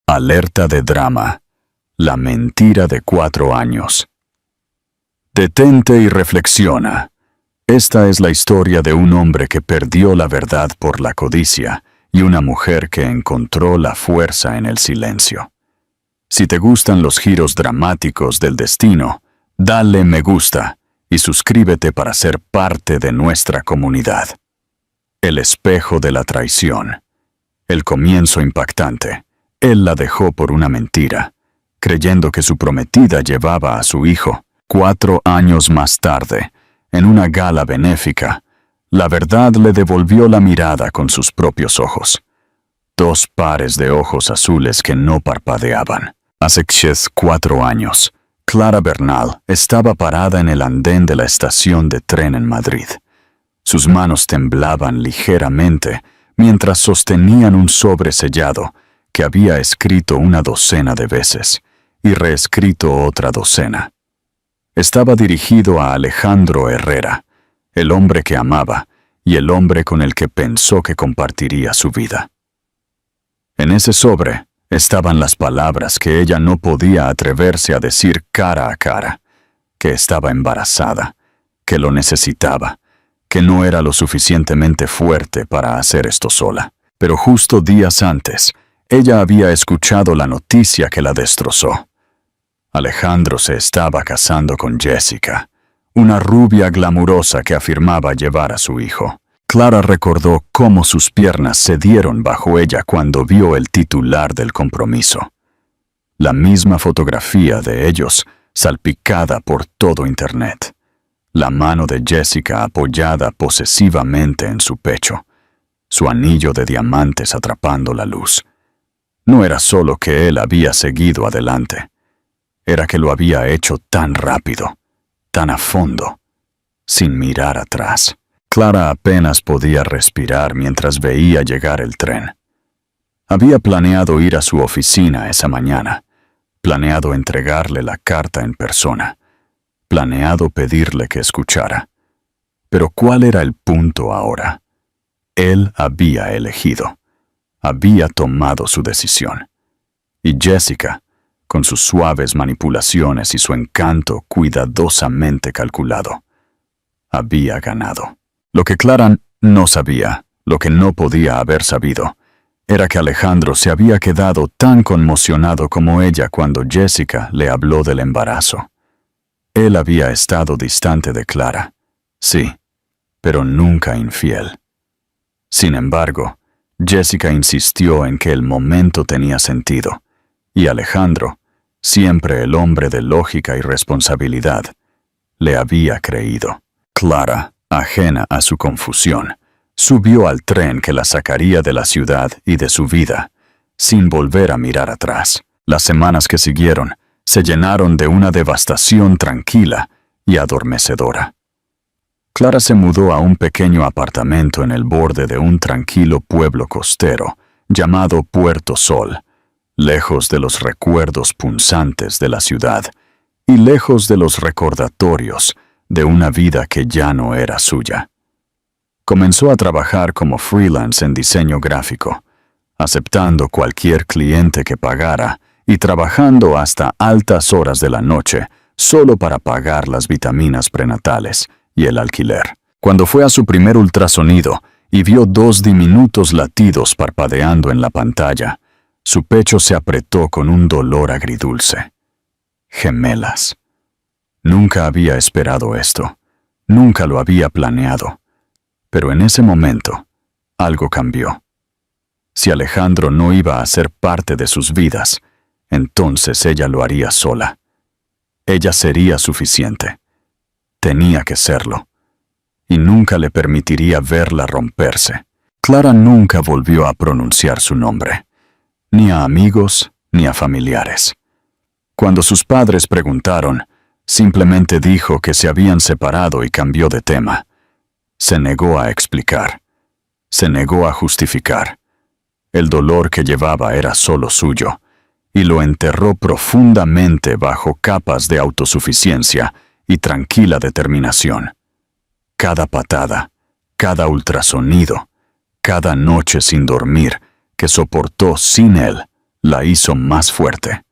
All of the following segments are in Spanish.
Alerta de drama. La mentira de 4 años. Detente y reflexiona. Esta es la historia de un hombre que perdió la verdad por la codicia y una mujer que encontró la fuerza en el silencio. Si te gustan los giros dramáticos del destino, dale me gusta y suscríbete para ser parte de nuestra comunidad. El espejo de la traición. El comienzo impactante. Él la dejó por una mentira, creyendo que su prometida llevaba a su hijo. 4 años más tarde, en una gala benéfica, la verdad le devolvió la mirada con sus propios ojos. 2 pares de ojos azules que no parpadeaban. Hace 4 años, Clara Bernal estaba parada en el andén de la estación de tren en Madrid. Sus manos temblaban ligeramente mientras sostenían un sobre sellado que había escrito una docena de veces y reescrito otra docena. Estaba dirigido a Alejandro Herrera, el hombre que amaba y el hombre con el que pensó que compartiría su vida. En ese sobre estaban las palabras que ella no podía atreverse a decir cara a cara: que estaba embarazada, que lo necesitaba, que no era lo suficientemente fuerte para hacer esto sola. Pero justo días antes, ella había escuchado la noticia que la destrozó. Alejandro se estaba casando con Jessica, una rubia glamurosa que afirmaba llevar a su hijo. Clara recordó cómo sus piernas cedieron bajo ella cuando vio el titular del compromiso. La misma fotografía de ellos, salpicada por todo Internet. La mano de Jessica apoyada posesivamente en su pecho, su anillo de diamantes atrapando la luz. No era solo que él había seguido adelante, era que lo había hecho tan rápido, tan a fondo, sin mirar atrás. Clara apenas podía respirar mientras veía llegar el tren. Había planeado ir a su oficina esa mañana, planeado entregarle la carta en persona, planeado pedirle que escuchara. Pero ¿cuál era el punto ahora? Él había elegido, había tomado su decisión. Y Jessica, con sus suaves manipulaciones y su encanto cuidadosamente calculado, había ganado. Lo que Clara no sabía, lo que no podía haber sabido, era que Alejandro se había quedado tan conmocionado como ella cuando Jessica le habló del embarazo. Él había estado distante de Clara, sí, pero nunca infiel. Sin embargo, Jessica insistió en que el momento tenía sentido, y Alejandro, siempre el hombre de lógica y responsabilidad, le había creído. Clara, ajena a su confusión, subió al tren que la sacaría de la ciudad y de su vida, sin volver a mirar atrás. Las semanas que siguieron se llenaron de una devastación tranquila y adormecedora. Clara se mudó a un pequeño apartamento en el borde de un tranquilo pueblo costero llamado Puerto Sol, lejos de los recuerdos punzantes de la ciudad y lejos de los recordatorios de una vida que ya no era suya. Comenzó a trabajar como freelance en diseño gráfico, aceptando cualquier cliente que pagara y trabajando hasta altas horas de la noche solo para pagar las vitaminas prenatales y el alquiler. Cuando fue a su primer ultrasonido y vio 2 diminutos latidos parpadeando en la pantalla, su pecho se apretó con un dolor agridulce. Gemelas. Nunca había esperado esto, nunca lo había planeado, pero en ese momento, algo cambió. Si Alejandro no iba a ser parte de sus vidas, entonces ella lo haría sola. Ella sería suficiente. Tenía que serlo. Y nunca le permitiría verla romperse. Clara nunca volvió a pronunciar su nombre, ni a amigos ni a familiares. Cuando sus padres preguntaron, simplemente dijo que se habían separado y cambió de tema. Se negó a explicar. Se negó a justificar. El dolor que llevaba era solo suyo, y lo enterró profundamente bajo capas de autosuficiencia y tranquila determinación. Cada patada, cada ultrasonido, cada noche sin dormir que soportó sin él, La hizo más fuerte.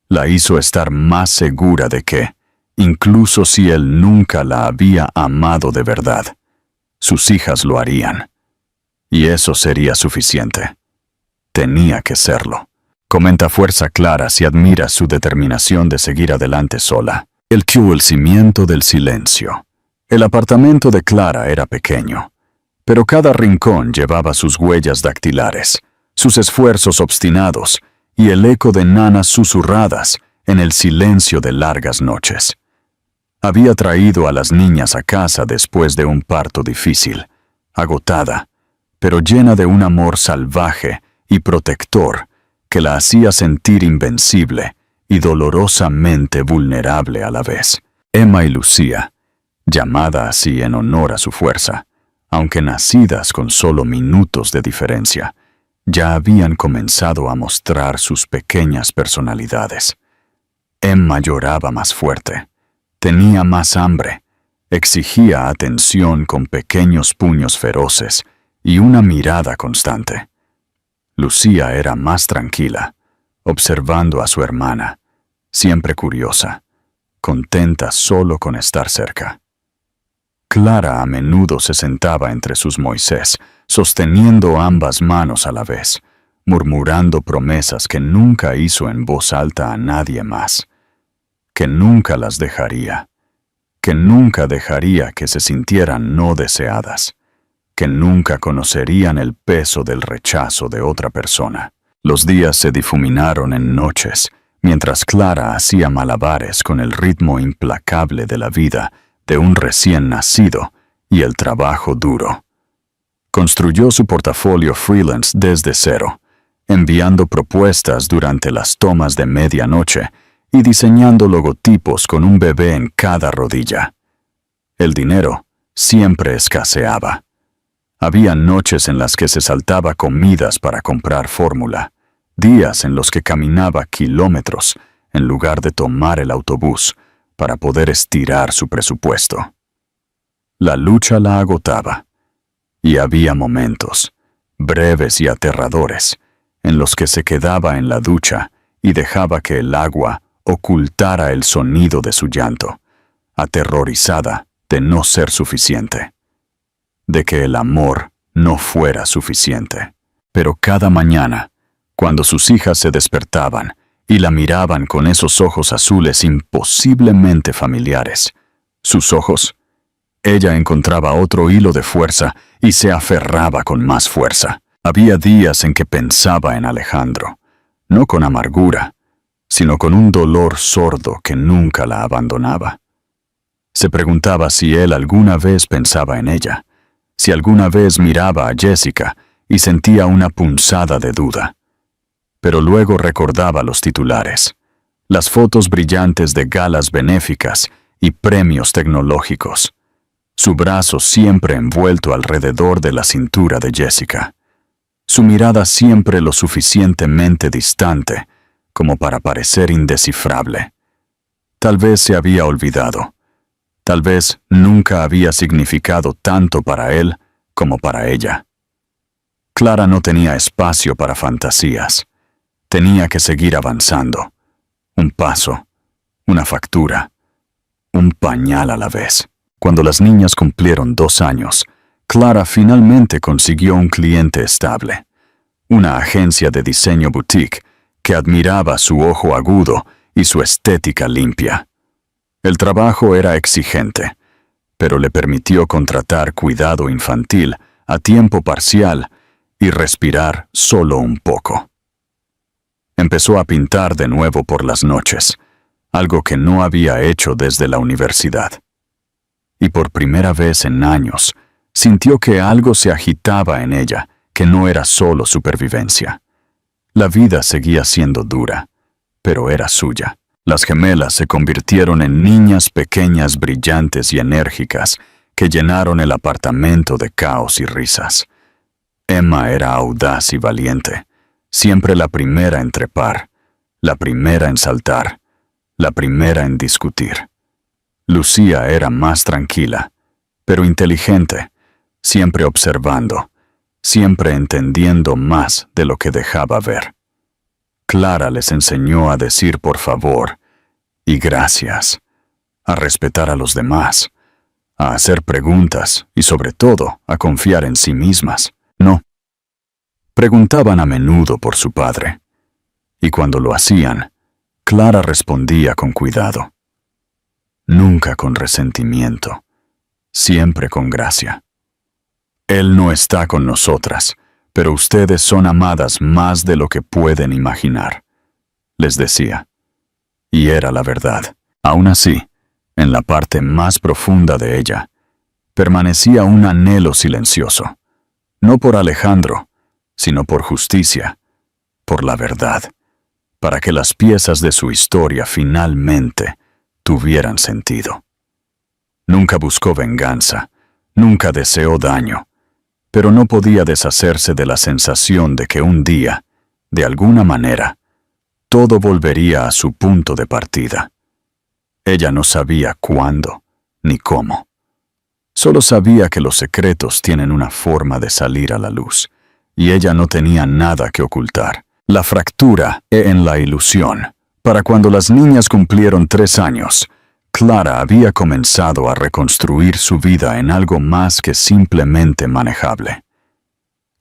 La hizo estar más segura de que, incluso si él nunca la había amado de verdad, sus hijas lo harían. Y eso sería suficiente. Tenía que serlo. Comenta fuerza Clara si admira su determinación de seguir adelante sola. El cimiento del silencio. El apartamento de Clara era pequeño, pero cada rincón llevaba sus huellas dactilares, sus esfuerzos obstinados y el eco de nanas susurradas en el silencio de largas noches. Había traído a las niñas a casa después de un parto difícil, agotada, pero llena de un amor salvaje y protector que la hacía sentir invencible y dolorosamente vulnerable a la vez. Emma y Lucía, llamada así en honor a su fuerza, aunque nacidas con solo minutos de diferencia, ya habían comenzado a mostrar sus pequeñas personalidades. Emma lloraba más fuerte, tenía más hambre, exigía atención con pequeños puños feroces y una mirada constante. Lucía era más tranquila, observando a su hermana, siempre curiosa, contenta solo con estar cerca. Clara a menudo se sentaba entre sus Moisés, sosteniendo ambas manos a la vez, murmurando promesas que nunca hizo en voz alta a nadie más, que nunca las dejaría, que nunca dejaría que se sintieran no deseadas, que nunca conocerían el peso del rechazo de otra persona. Los días se difuminaron en noches, mientras Clara hacía malabares con el ritmo implacable de la vida de un recién nacido y el trabajo duro. Construyó su portafolio freelance desde cero, enviando propuestas durante las tomas de medianoche y diseñando logotipos con un bebé en cada rodilla. El dinero siempre escaseaba. Había noches en las que se saltaba comidas para comprar fórmula, días en los que caminaba kilómetros en lugar de tomar el autobús para poder estirar su presupuesto. La lucha la agotaba, y había momentos, breves y aterradores, en los que se quedaba en la ducha y dejaba que el agua ocultara el sonido de su llanto, aterrorizada de no ser suficiente, de que el amor no fuera suficiente. Pero cada mañana, cuando sus hijas se despertaban y la miraban con esos ojos azules imposiblemente familiares, sus ojos, ella encontraba otro hilo de fuerza y se aferraba con más fuerza. Había días en que pensaba en Alejandro, no con amargura, sino con un dolor sordo que nunca la abandonaba. Se preguntaba si él alguna vez pensaba en ella, si alguna vez miraba a Jessica y sentía una punzada de duda. Pero luego recordaba los titulares, las fotos brillantes de galas benéficas y premios tecnológicos, su brazo siempre envuelto alrededor de la cintura de Jessica, su mirada siempre lo suficientemente distante como para parecer indescifrable. Tal vez se había olvidado, tal vez nunca había significado tanto para él como para ella. Clara no tenía espacio para fantasías. Tenía que seguir avanzando. Un paso, una factura, un pañal a la vez. Cuando las niñas cumplieron 2 años, Clara finalmente consiguió un cliente estable, una agencia de diseño boutique que admiraba su ojo agudo y su estética limpia. El trabajo era exigente, pero le permitió contratar cuidado infantil a tiempo parcial y respirar solo un poco. Empezó a pintar de nuevo por las noches, algo que no había hecho desde la universidad. Y por primera vez en años, sintió que algo se agitaba en ella, que no era solo supervivencia. La vida seguía siendo dura, pero era suya. Las gemelas se convirtieron en niñas pequeñas, brillantes y enérgicas que llenaron el apartamento de caos y risas. Emma era audaz y valiente, siempre la primera en trepar, la primera en saltar, la primera en discutir. Lucía era más tranquila, pero inteligente, siempre observando, siempre entendiendo más de lo que dejaba ver. Clara les enseñó a decir por favor y gracias, a respetar a los demás, a hacer preguntas y sobre todo a confiar en sí mismas. No. Preguntaban a menudo por su padre, y cuando lo hacían, Clara respondía con cuidado. Nunca con resentimiento, siempre con gracia. Él no está con nosotras, pero ustedes son amadas más de lo que pueden imaginar, les decía. Y era la verdad. Aún así, en la parte más profunda de ella, permanecía un anhelo silencioso, no por Alejandro, sino por justicia, por la verdad, para que las piezas de su historia finalmente tuvieran sentido. Nunca buscó venganza, nunca deseó daño, pero no podía deshacerse de la sensación de que un día, de alguna manera, todo volvería a su punto de partida. Ella no sabía cuándo ni cómo. Solo sabía que los secretos tienen una forma de salir a la luz, y ella no tenía nada que ocultar. La fractura en la ilusión. Para cuando las niñas cumplieron 3 años, Clara había comenzado a reconstruir su vida en algo más que simplemente manejable.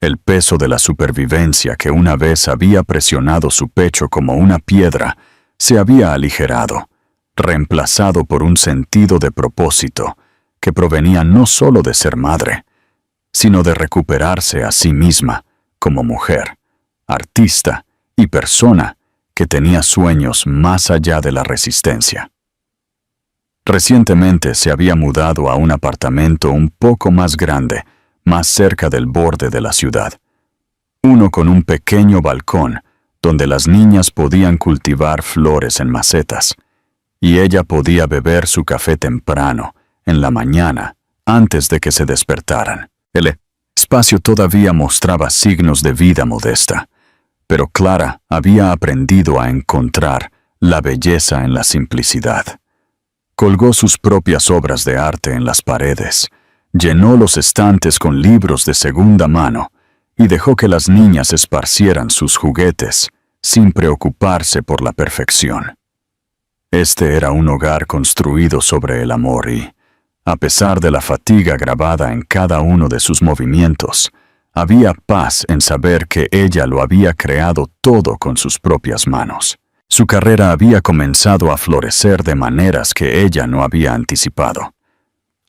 El peso de la supervivencia que una vez había presionado su pecho como una piedra se había aligerado, reemplazado por un sentido de propósito que provenía no solo de ser madre, sino de recuperarse a sí misma como mujer, artista y persona que tenía sueños más allá de la resistencia. Recientemente se había mudado a un apartamento un poco más grande, más cerca del borde de la ciudad. Uno con un pequeño balcón donde las niñas podían cultivar flores en macetas, y ella podía beber su café temprano, en la mañana, antes de que se despertaran. El espacio todavía mostraba signos de vida modesta, pero Clara había aprendido a encontrar la belleza en la simplicidad. Colgó sus propias obras de arte en las paredes, llenó los estantes con libros de segunda mano y dejó que las niñas esparcieran sus juguetes sin preocuparse por la perfección. Este era un hogar construido sobre el amor y, a pesar de la fatiga grabada en cada uno de sus movimientos, había paz en saber que ella lo había creado todo con sus propias manos. Su carrera había comenzado a florecer de maneras que ella no había anticipado.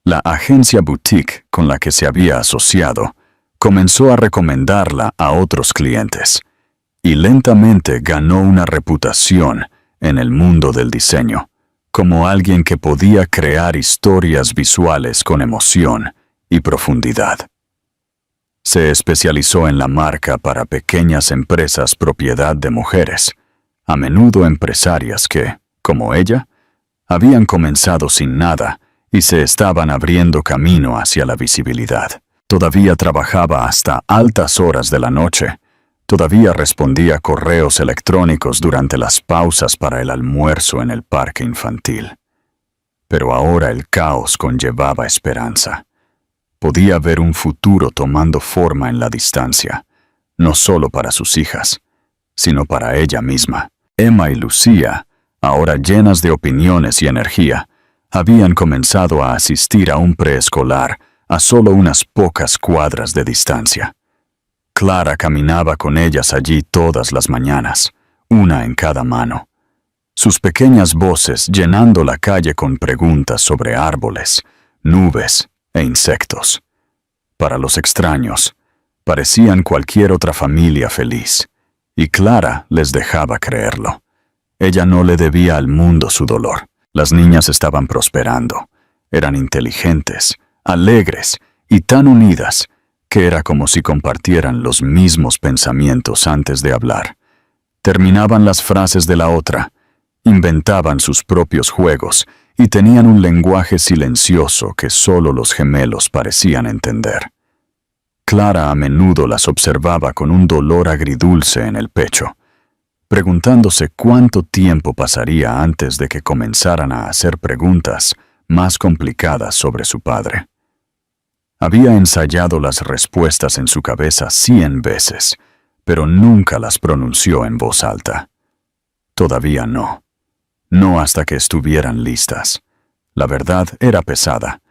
La agencia boutique con la que se había asociado comenzó a recomendarla a otros clientes, y lentamente ganó una reputación en el mundo del diseño, como alguien que podía crear historias visuales con emoción y profundidad. Se especializó en la marca para pequeñas empresas propiedad de mujeres, a menudo empresarias que, como ella, habían comenzado sin nada y se estaban abriendo camino hacia la visibilidad. Todavía trabajaba hasta altas horas de la noche. Todavía respondía correos electrónicos durante las pausas para el almuerzo en el parque infantil. Pero ahora el caos conllevaba esperanza. Podía ver un futuro tomando forma en la distancia, no solo para sus hijas, sino para ella misma. Emma y Lucía, ahora llenas de opiniones y energía, habían comenzado a asistir a un preescolar a solo unas pocas cuadras de distancia. Clara caminaba con ellas allí todas las mañanas, una en cada mano. Sus pequeñas voces llenando la calle con preguntas sobre árboles, nubes e insectos. Para los extraños, parecían cualquier otra familia feliz, y Clara les dejaba creerlo. Ella no le debía al mundo su dolor. Las niñas estaban prosperando, eran inteligentes, alegres y tan unidas que era como si compartieran los mismos pensamientos antes de hablar. Terminaban las frases de la otra, inventaban sus propios juegos y tenían un lenguaje silencioso que solo los gemelos parecían entender. Clara a menudo las observaba con un dolor agridulce en el pecho, preguntándose cuánto tiempo pasaría antes de que comenzaran a hacer preguntas más complicadas sobre su padre. Había ensayado las respuestas en su cabeza 100 veces, pero nunca las pronunció en voz alta. Todavía no. No hasta que estuvieran listas. La verdad era pesada,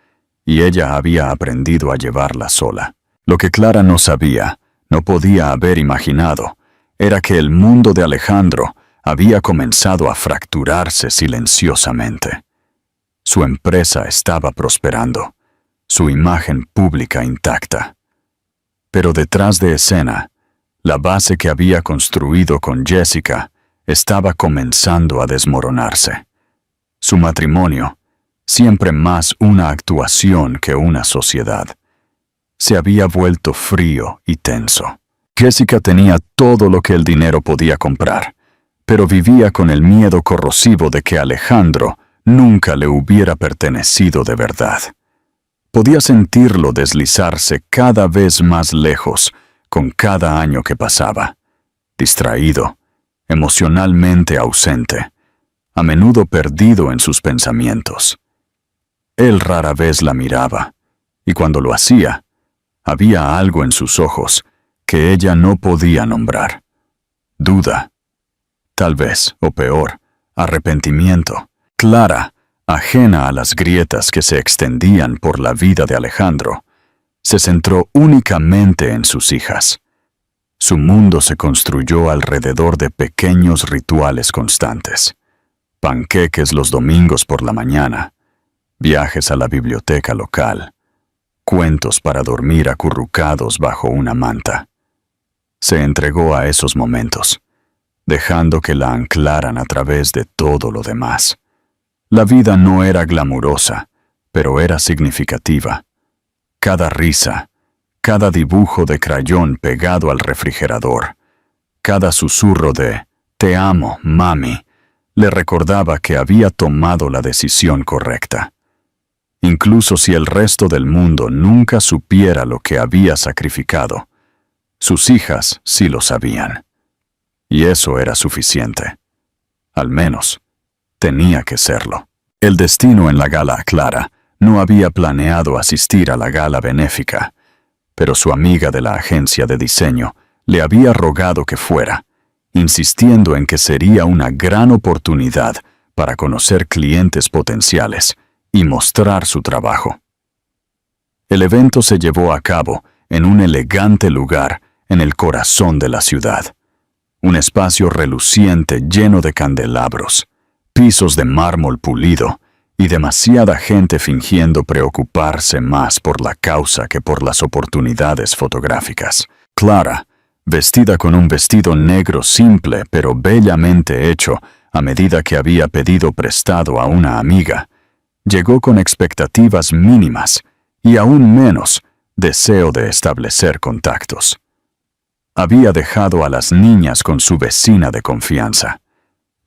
y ella había aprendido a llevarla sola. Lo que Clara no sabía, no podía haber imaginado, era que el mundo de Alejandro había comenzado a fracturarse silenciosamente. Su empresa estaba prosperando, su imagen pública intacta. Pero detrás de escena, la base que había construido con Jessica estaba comenzando a desmoronarse. Su matrimonio, siempre más una actuación que una sociedad, se había vuelto frío y tenso. Jessica tenía todo lo que el dinero podía comprar, pero vivía con el miedo corrosivo de que Alejandro nunca le hubiera pertenecido de verdad. Podía sentirlo deslizarse cada vez más lejos con cada año que pasaba, distraído, emocionalmente ausente, a menudo perdido en sus pensamientos. Él rara vez la miraba, y cuando lo hacía, había algo en sus ojos que ella no podía nombrar. Duda, tal vez, o peor, arrepentimiento. Clara, ajena a las grietas que se extendían por la vida de Alejandro, se centró únicamente en sus hijas. Su mundo se construyó alrededor de pequeños rituales constantes. Panqueques los domingos por la mañana, viajes a la biblioteca local, cuentos para dormir acurrucados bajo una manta. Se entregó a esos momentos, dejando que la anclaran a través de todo lo demás. La vida no era glamurosa, pero era significativa. Cada risa, cada dibujo de crayón pegado al refrigerador, cada susurro de «Te amo, mami», le recordaba que había tomado la decisión correcta. Incluso si el resto del mundo nunca supiera lo que había sacrificado, sus hijas sí lo sabían. Y eso era suficiente. Al menos, tenía que serlo. El destino en la gala Clara no había planeado asistir a la gala benéfica, pero su amiga de la agencia de diseño le había rogado que fuera, insistiendo en que sería una gran oportunidad para conocer clientes potenciales y mostrar su trabajo. El evento se llevó a cabo en un elegante lugar en el corazón de la ciudad. Un espacio reluciente lleno de candelabros, pisos de mármol pulido y demasiada gente fingiendo preocuparse más por la causa que por las oportunidades fotográficas. Clara, vestida con un vestido negro simple pero bellamente hecho a medida que había pedido prestado a una amiga, llegó con expectativas mínimas y aún menos deseo de establecer contactos. Había dejado a las niñas con su vecina de confianza.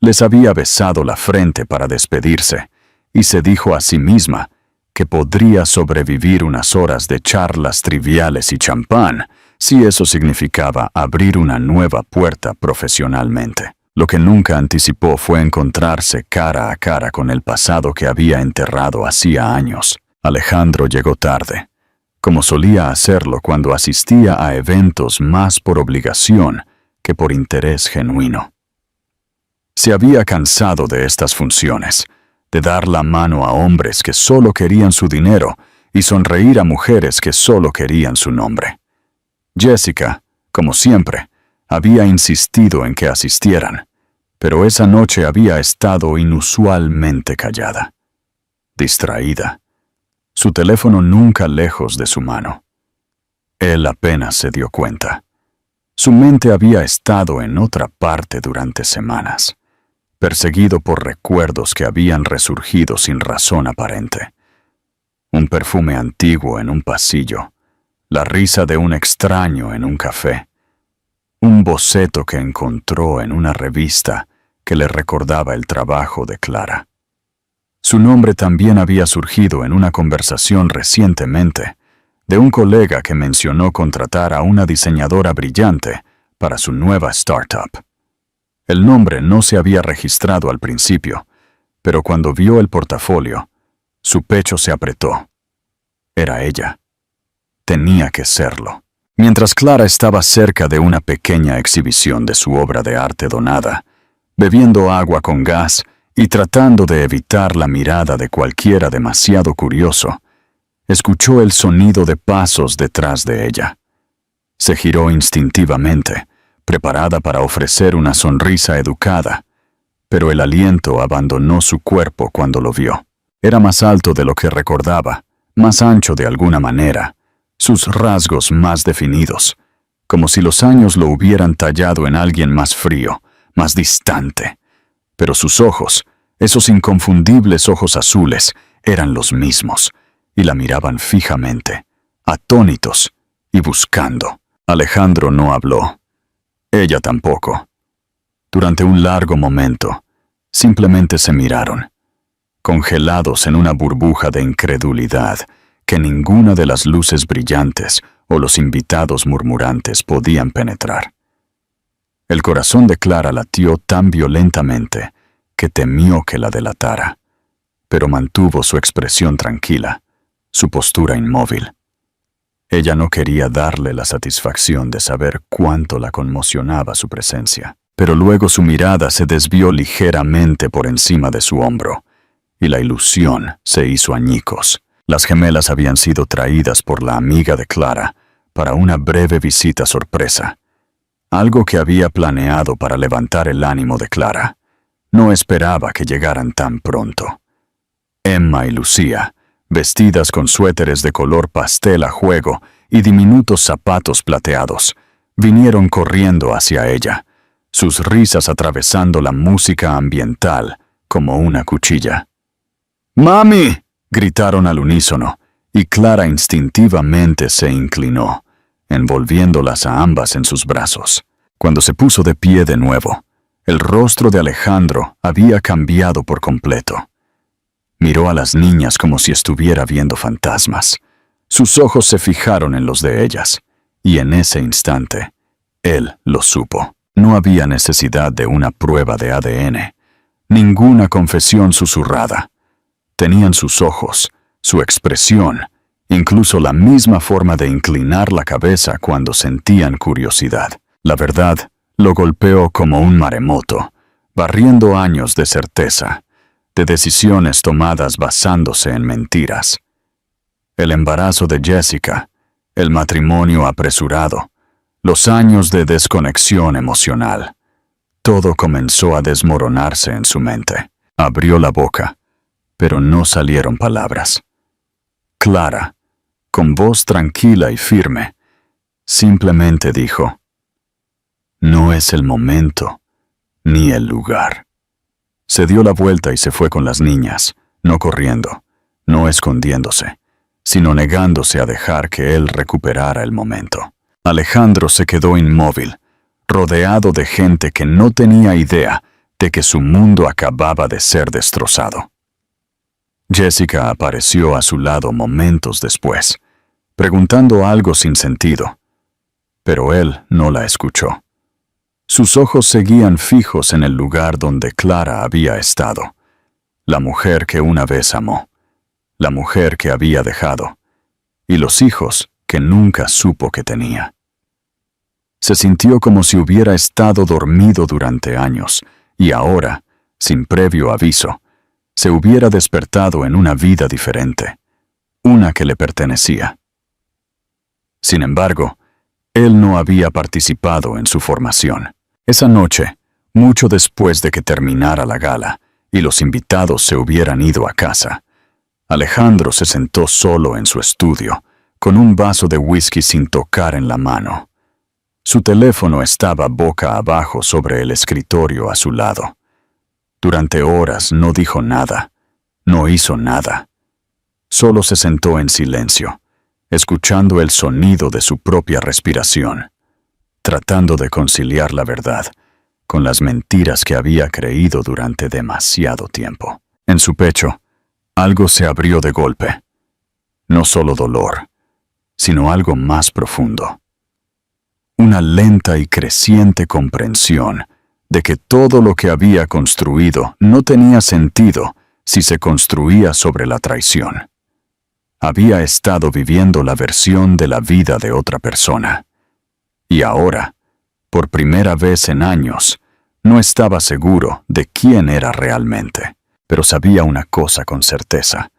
Les había besado la frente para despedirse y se dijo a sí misma que podría sobrevivir unas horas de charlas triviales y champán si eso significaba abrir una nueva puerta profesionalmente. Lo que nunca anticipó fue encontrarse cara a cara con el pasado que había enterrado hacía años. Alejandro llegó tarde, como solía hacerlo cuando asistía a eventos más por obligación que por interés genuino. Se había cansado de estas funciones, de dar la mano a hombres que solo querían su dinero y sonreír a mujeres que solo querían su nombre. Jessica, como siempre, había insistido en que asistieran, pero esa noche había estado inusualmente callada, distraída, su teléfono nunca lejos de su mano. Él apenas se dio cuenta. Su mente había estado en otra parte durante semanas, perseguido por recuerdos que habían resurgido sin razón aparente. Un perfume antiguo en un pasillo, la risa de un extraño en un café, un boceto que encontró en una revista que le recordaba el trabajo de Clara. Su nombre también había surgido en una conversación recientemente de un colega que mencionó contratar a una diseñadora brillante para su nueva startup. El nombre no se había registrado al principio, pero cuando vio el portafolio, su pecho se apretó. Era ella. Tenía que serlo. Mientras Clara estaba cerca de una pequeña exhibición de su obra de arte donada, bebiendo agua con gas y tratando de evitar la mirada de cualquiera demasiado curioso, escuchó el sonido de pasos detrás de ella. Se giró instintivamente, preparada para ofrecer una sonrisa educada, pero el aliento abandonó su cuerpo cuando lo vio. Era más alto de lo que recordaba, más ancho de alguna manera, sus rasgos más definidos, como si los años lo hubieran tallado en alguien más frío, más distante. Pero sus ojos, esos inconfundibles ojos azules, eran los mismos, y la miraban fijamente, atónitos y buscando. Alejandro no habló. Ella tampoco. Durante un largo momento, simplemente se miraron, congelados en una burbuja de incredulidad que ninguna de las luces brillantes o los invitados murmurantes podían penetrar. El corazón de Clara latió tan violentamente que temió que la delatara, pero mantuvo su expresión tranquila, su postura inmóvil. Ella no quería darle la satisfacción de saber cuánto la conmocionaba su presencia, pero luego su mirada se desvió ligeramente por encima de su hombro, y la ilusión se hizo añicos. Las gemelas habían sido traídas por la amiga de Clara para una breve visita sorpresa, algo que había planeado para levantar el ánimo de Clara. No esperaba que llegaran tan pronto. Emma y Lucía, vestidas con suéteres de color pastel a juego y diminutos zapatos plateados, vinieron corriendo hacia ella, sus risas atravesando la música ambiental como una cuchilla. ¡Mami!, gritaron al unísono, y Clara instintivamente se inclinó, envolviéndolas a ambas en sus brazos. Cuando se puso de pie de nuevo, el rostro de Alejandro había cambiado por completo. Miró a las niñas como si estuviera viendo fantasmas. Sus ojos se fijaron en los de ellas, y en ese instante, él lo supo. No había necesidad de una prueba de ADN, ninguna confesión susurrada. Tenían sus ojos, su expresión, incluso la misma forma de inclinar la cabeza cuando sentían curiosidad. La verdad lo golpeó como un maremoto, barriendo años de certeza, de decisiones tomadas basándose en mentiras. El embarazo de Jessica, el matrimonio apresurado, los años de desconexión emocional. Todo comenzó a desmoronarse en su mente. Abrió la boca, pero no salieron palabras. Clara, con voz tranquila y firme, simplemente dijo: «No es el momento, ni el lugar». Se dio la vuelta y se fue con las niñas, no corriendo, no escondiéndose, sino negándose a dejar que él recuperara el momento. Alejandro se quedó inmóvil, rodeado de gente que no tenía idea de que su mundo acababa de ser destrozado. Jessica apareció a su lado momentos después, preguntando algo sin sentido, pero él no la escuchó. Sus ojos seguían fijos en el lugar donde Clara había estado, la mujer que una vez amó, la mujer que había dejado, y los hijos que nunca supo que tenía. Se sintió como si hubiera estado dormido durante años, y ahora, sin previo aviso, se hubiera despertado en una vida diferente, una que le pertenecía. Sin embargo, él no había participado en su formación. Esa noche, mucho después de que terminara la gala y los invitados se hubieran ido a casa, Alejandro se sentó solo en su estudio, con un vaso de whisky sin tocar en la mano. Su teléfono estaba boca abajo sobre el escritorio a su lado. Durante horas no dijo nada, no hizo nada. Solo se sentó en silencio, escuchando el sonido de su propia respiración, tratando de conciliar la verdad con las mentiras que había creído durante demasiado tiempo. En su pecho, algo se abrió de golpe. No solo dolor, sino algo más profundo. Una lenta y creciente comprensión de que todo lo que había construido no tenía sentido si se construía sobre la traición. Había estado viviendo la versión de la vida de otra persona. Y ahora, por primera vez en años, No estaba seguro de quién era realmente, pero sabía una cosa con certeza.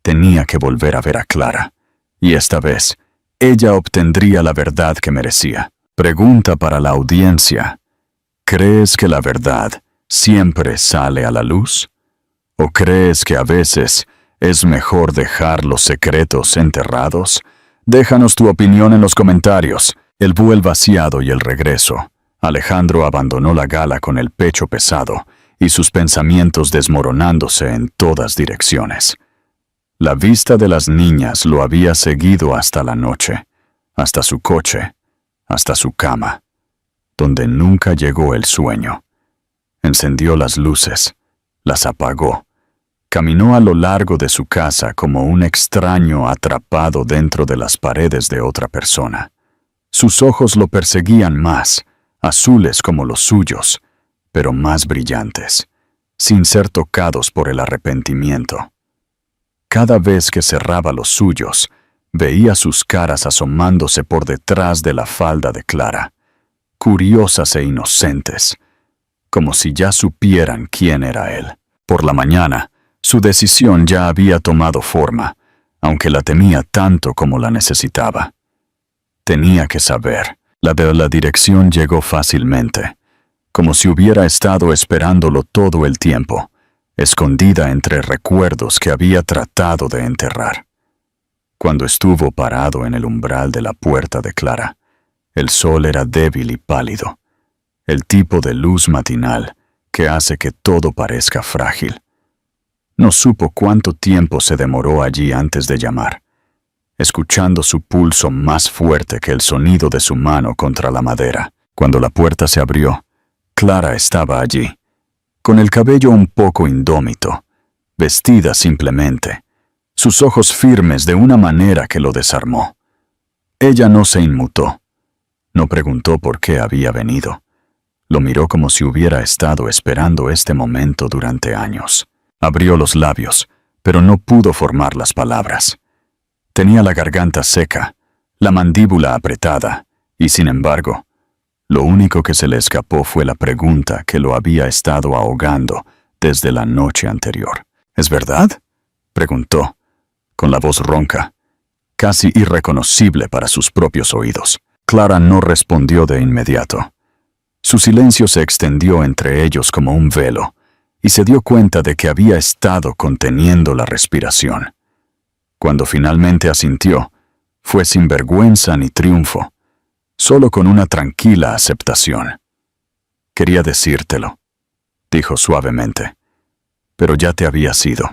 Tenía que volver a ver a Clara, y esta vez ella obtendría la verdad que merecía. Pregunta para la audiencia: ¿crees que la verdad siempre sale a la luz? ¿O crees que a veces es mejor dejar los secretos enterrados? Déjanos tu opinión en los comentarios. El vuelo vaciado y el regreso. Alejandro abandonó la gala con el pecho pesado y sus pensamientos desmoronándose en todas direcciones. La vista de las niñas lo había seguido hasta la noche, hasta su coche, hasta su cama, donde nunca llegó el sueño. Encendió las luces, las apagó. Caminó a lo largo de su casa como un extraño atrapado dentro de las paredes de otra persona. Sus ojos lo perseguían más, azules como los suyos, pero más brillantes, sin ser tocados por el arrepentimiento. Cada vez que cerraba los suyos, veía sus caras asomándose por detrás de la falda de Clara, curiosas e inocentes, como si ya supieran quién era él. Por la mañana, su decisión ya había tomado forma, aunque la temía tanto como la necesitaba. Tenía que saber. La de la dirección llegó fácilmente, como si hubiera estado esperándolo todo el tiempo, escondida entre recuerdos que había tratado de enterrar. Cuando estuvo parado en el umbral de la puerta de Clara, el sol era débil y pálido, el tipo de luz matinal que hace que todo parezca frágil. No supo cuánto tiempo se demoró allí antes de llamar, escuchando su pulso más fuerte que el sonido de su mano contra la madera. Cuando la puerta se abrió, Clara estaba allí, con el cabello un poco indómito, vestida simplemente, sus ojos firmes de una manera que lo desarmó. Ella no se inmutó, no preguntó por qué había venido. Lo miró como si hubiera estado esperando este momento durante años. Abrió los labios, pero no pudo formar las palabras. Tenía la garganta seca, la mandíbula apretada, y sin embargo, lo único que se le escapó fue la pregunta que lo había estado ahogando desde la noche anterior. ¿Es verdad?, preguntó, con la voz ronca, casi irreconocible para sus propios oídos. Clara no respondió de inmediato. Su silencio se extendió entre ellos como un velo, y se dio cuenta de que había estado conteniendo la respiración. Cuando finalmente asintió, fue sin vergüenza ni triunfo, solo con una tranquila aceptación. «Quería decírtelo», dijo suavemente, «pero ya te había ido».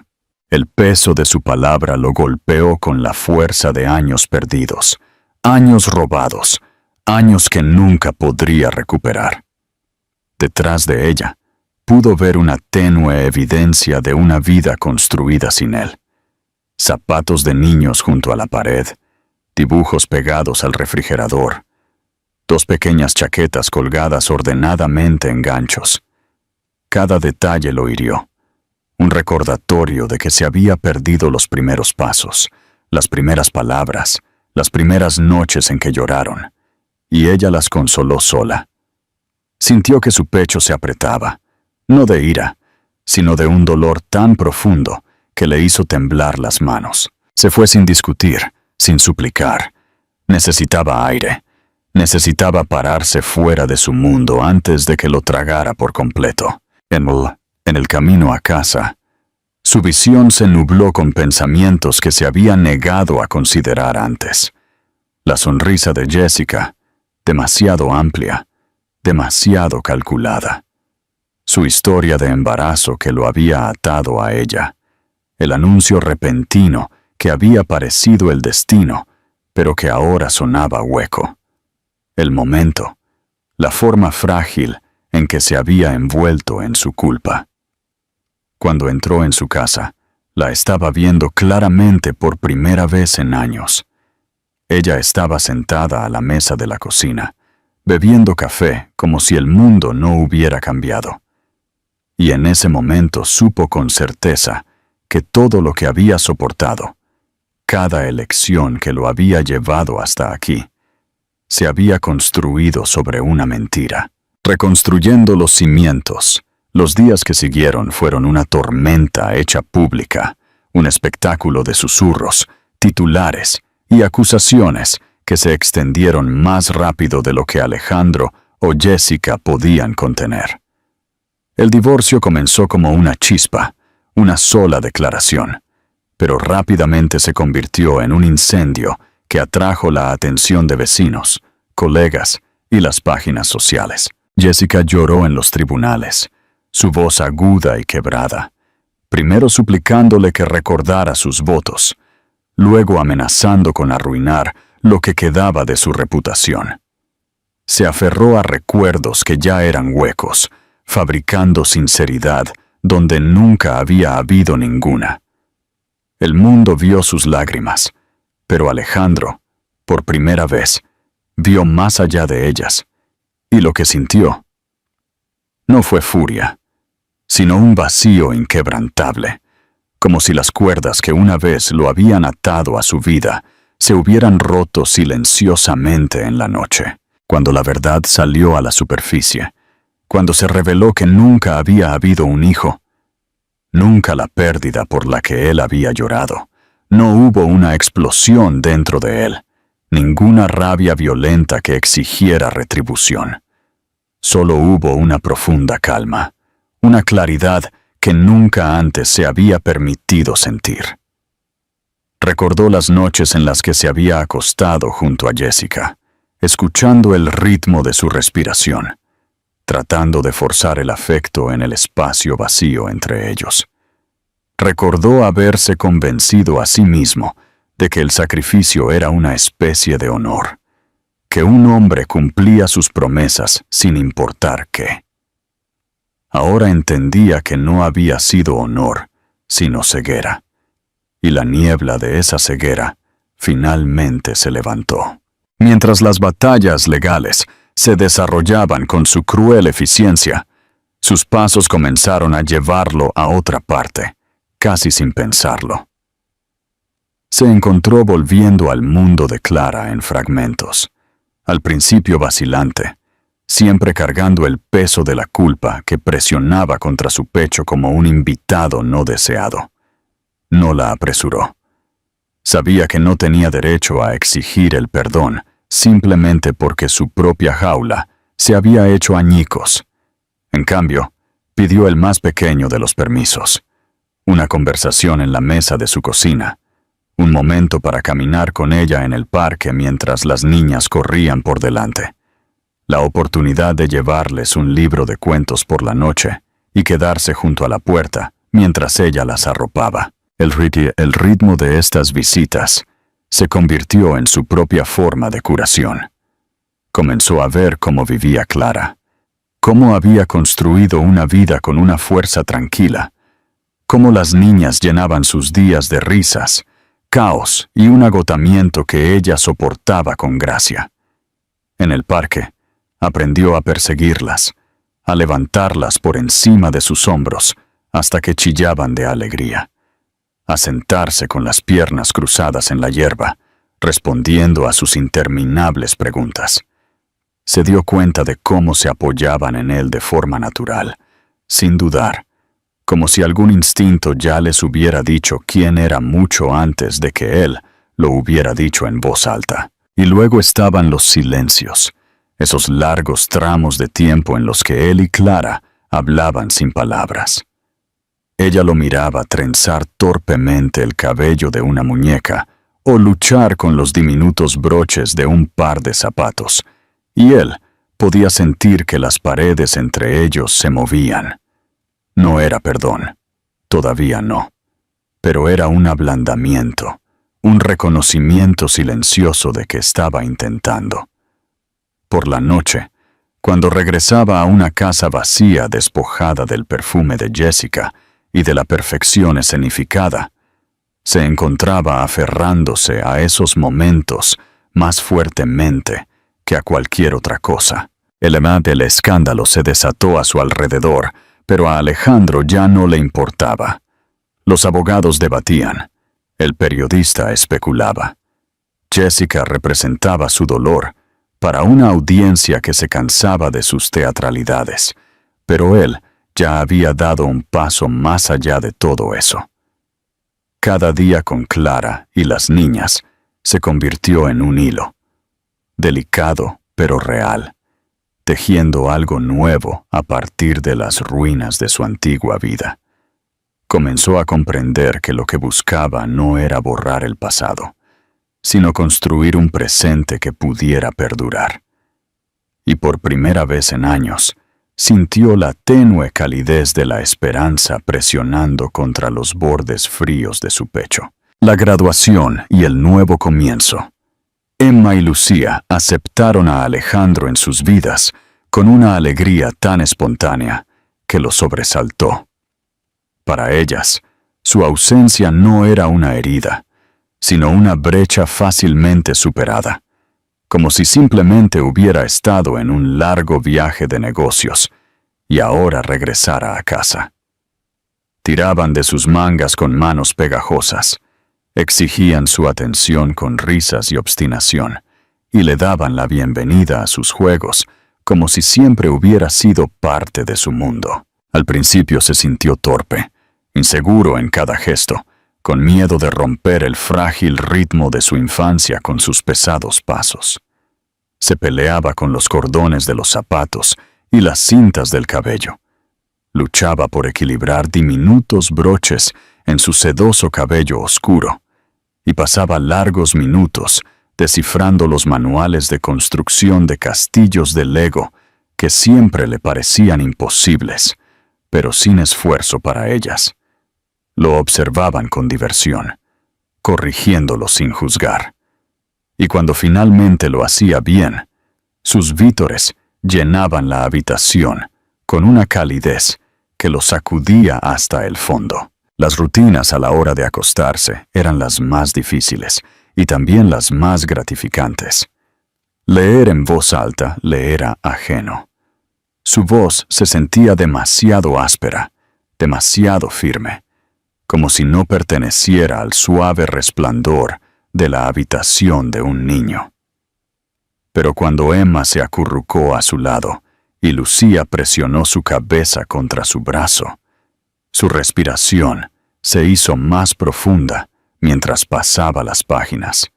El peso de su palabra lo golpeó con la fuerza de años perdidos, años robados, años que nunca podría recuperar. Detrás de ella, pudo ver una tenue evidencia de una vida construida sin él. Zapatos de niños junto a la pared, dibujos pegados al refrigerador, 2 pequeñas chaquetas colgadas ordenadamente en ganchos. Cada detalle lo hirió. Un recordatorio de que se había perdido los primeros pasos, las primeras palabras, las primeras noches en que lloraron, y ella las consoló sola. Sintió que su pecho se apretaba, no de ira, sino de un dolor tan profundo que le hizo temblar las manos. Se fue sin discutir, sin suplicar. Necesitaba aire. Necesitaba pararse fuera de su mundo antes de que lo tragara por completo. En el camino a casa, su visión se nubló con pensamientos que se había negado a considerar antes. La sonrisa de Jessica, demasiado amplia, demasiado calculada. Su historia de embarazo que lo había atado a ella. El anuncio repentino que había parecido el destino, pero que ahora sonaba hueco. El momento, la forma frágil en que se había envuelto en su culpa. Cuando entró en su casa, la estaba viendo claramente por primera vez en años. Ella estaba sentada a la mesa de la cocina, bebiendo café como si el mundo no hubiera cambiado. Y en ese momento supo con certeza que todo lo que había soportado, cada elección que lo había llevado hasta aquí, se había construido sobre una mentira. Reconstruyendo los cimientos. Los días que siguieron fueron una tormenta hecha pública, un espectáculo de susurros, titulares y acusaciones que se extendieron más rápido de lo que Alejandro o Jessica podían contener. El divorcio comenzó como una chispa, una sola declaración, pero rápidamente se convirtió en un incendio que atrajo la atención de vecinos, colegas y las páginas sociales. Jessica lloró en los tribunales, su voz aguda y quebrada, primero suplicándole que recordara sus votos, luego amenazando con arruinar lo que quedaba de su reputación. Se aferró a recuerdos que ya eran huecos, fabricando sinceridad donde nunca había habido ninguna. El mundo vio sus lágrimas, pero Alejandro, por primera vez, vio más allá de ellas, y lo que sintió no fue furia, sino un vacío inquebrantable, como si las cuerdas que una vez lo habían atado a su vida se hubieran roto silenciosamente en la noche. Cuando la verdad salió a la superficie, cuando se reveló que nunca había habido un hijo, nunca la pérdida por la que él había llorado, no hubo una explosión dentro de él, ninguna rabia violenta que exigiera retribución. Solo hubo una profunda calma, una claridad que nunca antes se había permitido sentir. Recordó las noches en las que se había acostado junto a Jessica, escuchando el ritmo de su respiración, tratando de forzar el afecto en el espacio vacío entre ellos. Recordó haberse convencido a sí mismo de que el sacrificio era una especie de honor, que un hombre cumplía sus promesas sin importar qué. Ahora entendía que no había sido honor, sino ceguera, y la niebla de esa ceguera finalmente se levantó. Mientras las batallas legales se desarrollaban con su cruel eficiencia, sus pasos comenzaron a llevarlo a otra parte, casi sin pensarlo. Se encontró volviendo al mundo de Clara en fragmentos, al principio vacilante, siempre cargando el peso de la culpa que presionaba contra su pecho como un invitado no deseado. No la apresuró. Sabía que no tenía derecho a exigir el perdón simplemente porque su propia jaula se había hecho añicos. En cambio, pidió el más pequeño de los permisos, una conversación en la mesa de su cocina, un momento para caminar con ella en el parque mientras las niñas corrían por delante, la oportunidad de llevarles un libro de cuentos por la noche y quedarse junto a la puerta mientras ella las arropaba. El ritmo de estas visitas se convirtió en su propia forma de curación. Comenzó a ver cómo vivía Clara, cómo había construido una vida con una fuerza tranquila, cómo las niñas llenaban sus días de risas, caos y un agotamiento que ella soportaba con gracia. En el parque, aprendió a perseguirlas, a levantarlas por encima de sus hombros hasta que chillaban de alegría, a sentarse con las piernas cruzadas en la hierba, respondiendo a sus interminables preguntas. Se dio cuenta de cómo se apoyaban en él de forma natural, sin dudar, como si algún instinto ya les hubiera dicho quién era mucho antes de que él lo hubiera dicho en voz alta. Y luego estaban los silencios, esos largos tramos de tiempo en los que él y Clara hablaban sin palabras. Ella lo miraba trenzar torpemente el cabello de una muñeca o luchar con los diminutos broches de un par de zapatos, y él podía sentir que las paredes entre ellos se movían. No era perdón, todavía no, pero era un ablandamiento, un reconocimiento silencioso de que estaba intentando. Por la noche, cuando regresaba a una casa vacía despojada del perfume de Jessica y de la perfección escenificada, se encontraba aferrándose a esos momentos más fuertemente que a cualquier otra cosa. El tema del escándalo se desató a su alrededor, pero a Alejandro ya no le importaba. Los abogados debatían, el periodista especulaba. Jessica representaba su dolor, para una audiencia que se cansaba de sus teatralidades, pero él ya había dado un paso más allá de todo eso. Cada día con Clara y las niñas se convirtió en un hilo, delicado pero real, tejiendo algo nuevo a partir de las ruinas de su antigua vida. Comenzó a comprender que lo que buscaba no era borrar el pasado, sino construir un presente que pudiera perdurar. Y por primera vez en años, sintió la tenue calidez de la esperanza presionando contra los bordes fríos de su pecho. La graduación y el nuevo comienzo. Emma y Lucía aceptaron a Alejandro en sus vidas con una alegría tan espontánea que lo sobresaltó. Para ellas, su ausencia no era una herida, sino una brecha fácilmente superada, como si simplemente hubiera estado en un largo viaje de negocios y ahora regresara a casa. Tiraban de sus mangas con manos pegajosas, exigían su atención con risas y obstinación, y le daban la bienvenida a sus juegos como si siempre hubiera sido parte de su mundo. Al principio se sintió torpe, inseguro en cada gesto, con miedo de romper el frágil ritmo de su infancia con sus pesados pasos. Se peleaba con los cordones de los zapatos y las cintas del cabello. Luchaba por equilibrar diminutos broches en su sedoso cabello oscuro y pasaba largos minutos descifrando los manuales de construcción de castillos de Lego que siempre le parecían imposibles, pero sin esfuerzo para ellas. Lo observaban con diversión, corrigiéndolo sin juzgar. Y cuando finalmente lo hacía bien, sus vítores llenaban la habitación con una calidez que lo sacudía hasta el fondo. Las rutinas a la hora de acostarse eran las más difíciles y también las más gratificantes. Leer en voz alta le era ajeno. Su voz se sentía demasiado áspera, demasiado firme, como si no perteneciera al suave resplandor de la habitación de un niño. Pero cuando Emma se acurrucó a su lado y Lucía presionó su cabeza contra su brazo, su respiración se hizo más profunda mientras pasaba las páginas,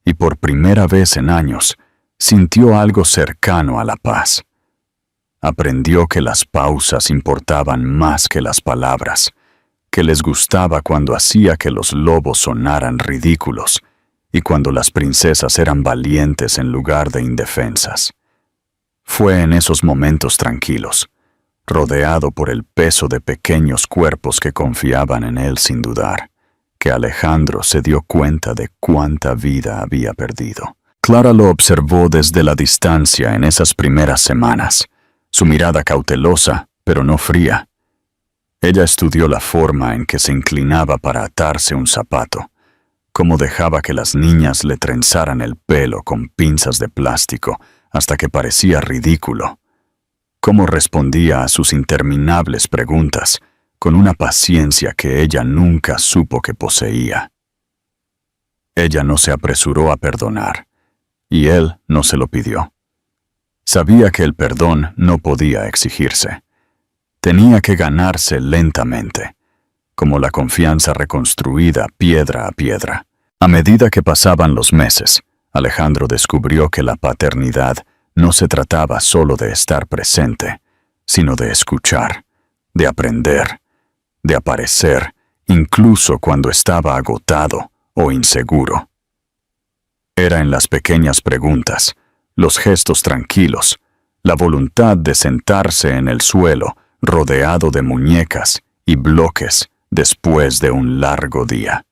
y por primera vez en años sintió algo cercano a la paz. Aprendió que las pausas importaban más que las palabras, que les gustaba cuando hacía que los lobos sonaran ridículos y cuando las princesas eran valientes en lugar de indefensas. Fue en esos momentos tranquilos, rodeado por el peso de pequeños cuerpos que confiaban en él sin dudar, que Alejandro se dio cuenta de cuánta vida había perdido. Clara lo observó desde la distancia en esas primeras semanas, su mirada cautelosa, pero no fría. Ella estudió la forma en que se inclinaba para atarse un zapato, cómo dejaba que las niñas le trenzaran el pelo con pinzas de plástico hasta que parecía ridículo, cómo respondía a sus interminables preguntas con una paciencia que ella nunca supo que poseía. Ella no se apresuró a perdonar, y él no se lo pidió. Sabía que el perdón no podía exigirse. Tenía que ganarse lentamente, como la confianza reconstruida piedra a piedra. A medida que pasaban los meses, Alejandro descubrió que la paternidad no se trataba solo de estar presente, sino de escuchar, de aprender, de aparecer, incluso cuando estaba agotado o inseguro. Era en las pequeñas preguntas, los gestos tranquilos, la voluntad de sentarse en el suelo rodeado de muñecas y bloques después de un largo día.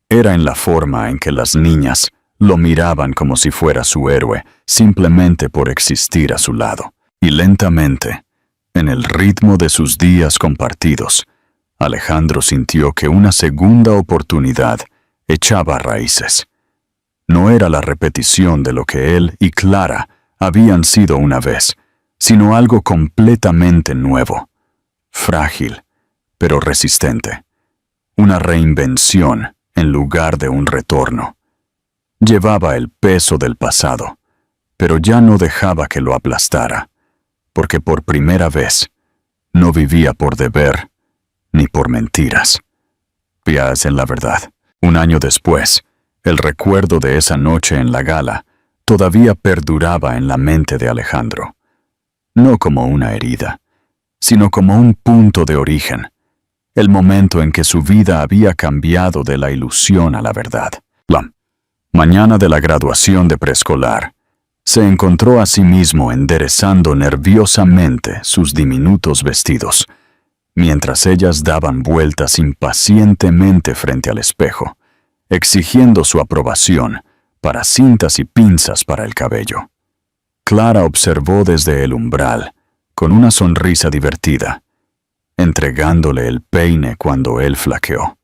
Era en la forma en que las niñas lo miraban como si fuera su héroe simplemente por existir a su lado. Y lentamente, en el ritmo de sus días compartidos, Alejandro sintió que una segunda oportunidad echaba raíces. No era la repetición de lo que él y Clara habían sido una vez, sino algo completamente nuevo, frágil, pero resistente. Una reinvención en lugar de un retorno. Llevaba el peso del pasado, pero ya no dejaba que lo aplastara, porque por primera vez no vivía por deber ni por mentiras. Piensa en la verdad. Un año después, el recuerdo de esa noche en la gala todavía perduraba en la mente de Alejandro, no como una herida, sino como un punto de origen, el momento en que su vida había cambiado de la ilusión a la verdad. La mañana de la graduación de preescolar, se encontró a sí mismo enderezando nerviosamente sus diminutos vestidos, mientras ellas daban vueltas impacientemente frente al espejo, exigiendo su aprobación para cintas y pinzas para el cabello. Clara observó desde el umbral, con una sonrisa divertida, entregándole el peine cuando él flaqueó,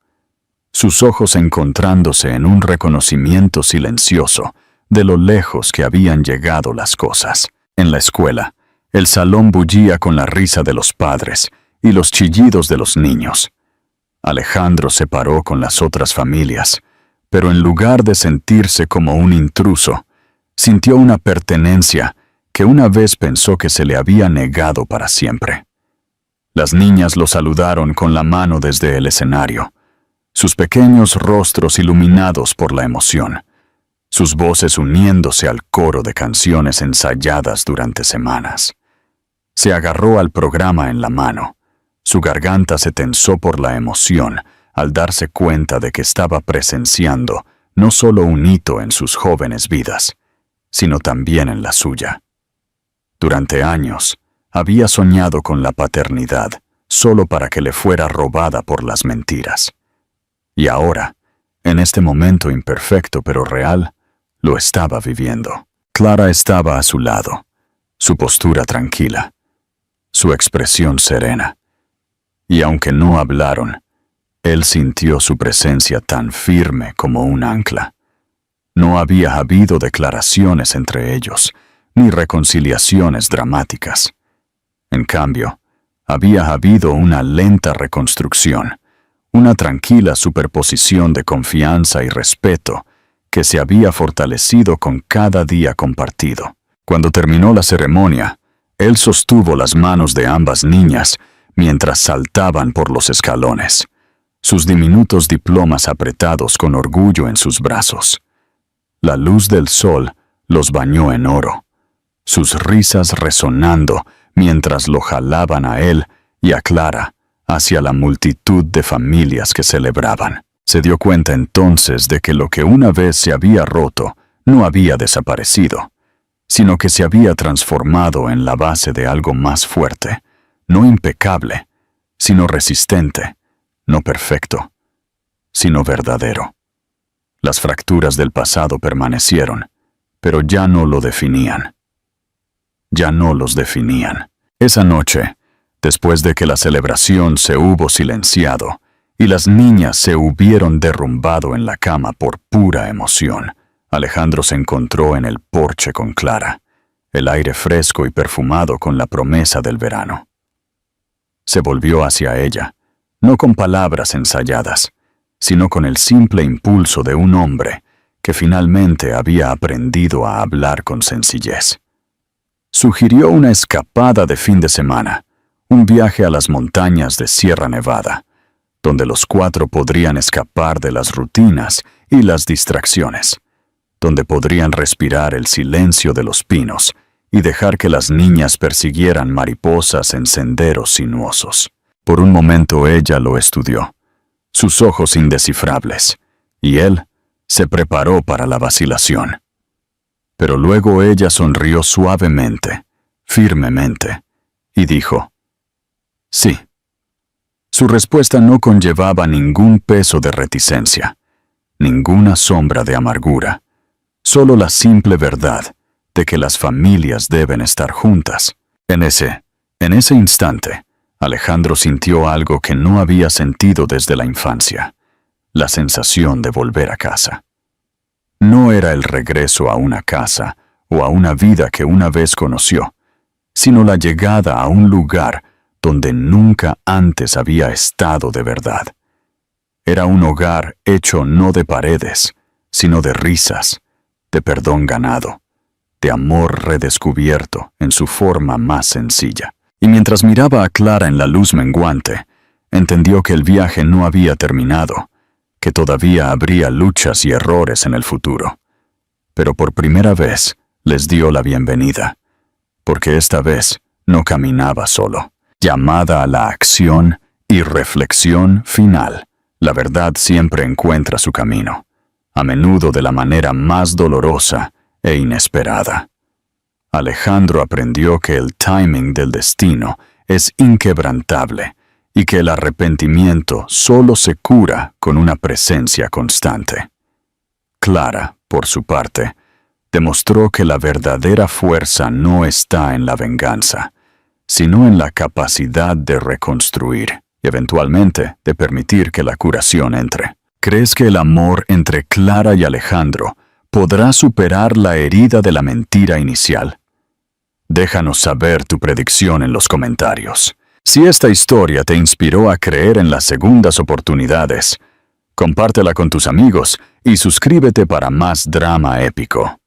sus ojos encontrándose en un reconocimiento silencioso de lo lejos que habían llegado las cosas. En la escuela, el salón bullía con la risa de los padres y los chillidos de los niños. Alejandro se paró con las otras familias, pero en lugar de sentirse como un intruso, sintió una pertenencia que una vez pensó que se le había negado para siempre. Las niñas lo saludaron con la mano desde el escenario, sus pequeños rostros iluminados por la emoción, sus voces uniéndose al coro de canciones ensayadas durante semanas. Se agarró al programa en la mano. Su garganta se tensó por la emoción al darse cuenta de que estaba presenciando no solo un hito en sus jóvenes vidas, sino también en la suya. Durante años, había soñado con la paternidad solo para que le fuera robada por las mentiras. Y ahora, en este momento imperfecto pero real, lo estaba viviendo. Clara estaba a su lado, su postura tranquila, su expresión serena. Y aunque no hablaron, él sintió su presencia tan firme como un ancla. No había habido declaraciones entre ellos, ni reconciliaciones dramáticas. En cambio, había habido una lenta reconstrucción, una tranquila superposición de confianza y respeto que se había fortalecido con cada día compartido. Cuando terminó la ceremonia, él sostuvo las manos de ambas niñas mientras saltaban por los escalones, sus diminutos diplomas apretados con orgullo en sus brazos. La luz del sol los bañó en oro, sus risas resonando mientras lo jalaban a él y a Clara hacia la multitud de familias que celebraban. Se dio cuenta entonces de que lo que una vez se había roto no había desaparecido, sino que se había transformado en la base de algo más fuerte, no impecable, sino resistente, no perfecto, sino verdadero. Las fracturas del pasado permanecieron, pero ya no lo definían. Ya no los definían. Esa noche, después de que la celebración se hubo silenciado y las niñas se hubieron derrumbado en la cama por pura emoción, Alejandro se encontró en el porche con Clara, el aire fresco y perfumado con la promesa del verano. Se volvió hacia ella, no con palabras ensayadas, sino con el simple impulso de un hombre que finalmente había aprendido a hablar con sencillez. Sugirió una escapada de fin de semana, un viaje a las montañas de Sierra Nevada, donde los cuatro podrían escapar de las rutinas y las distracciones, donde podrían respirar el silencio de los pinos y dejar que las niñas persiguieran mariposas en senderos sinuosos. Por un momento ella lo estudió, sus ojos indescifrables, y él se preparó para la vacilación. Pero luego ella sonrió suavemente, firmemente, y dijo, «Sí». Su respuesta no conllevaba ningún peso de reticencia, ninguna sombra de amargura, solo la simple verdad de que las familias deben estar juntas. En ese instante, Alejandro sintió algo que no había sentido desde la infancia, la sensación de volver a casa. No era el regreso a una casa o a una vida que una vez conoció, sino la llegada a un lugar donde nunca antes había estado de verdad. Era un hogar hecho no de paredes, sino de risas, de perdón ganado, de amor redescubierto en su forma más sencilla. Y mientras miraba a Clara en la luz menguante, entendió que el viaje no había terminado, que todavía habría luchas y errores en el futuro. Pero por primera vez les dio la bienvenida, porque esta vez no caminaba solo. Llamada a la acción y reflexión final, la verdad siempre encuentra su camino, a menudo de la manera más dolorosa e inesperada. Alejandro aprendió que el timing del destino es inquebrantable y que el arrepentimiento solo se cura con una presencia constante. Clara, por su parte, demostró que la verdadera fuerza no está en la venganza, sino en la capacidad de reconstruir y eventualmente de permitir que la curación entre. ¿Crees que el amor entre Clara y Alejandro podrá superar la herida de la mentira inicial? Déjanos saber tu predicción en los comentarios. Si esta historia te inspiró a creer en las segundas oportunidades, compártela con tus amigos y suscríbete para más drama épico.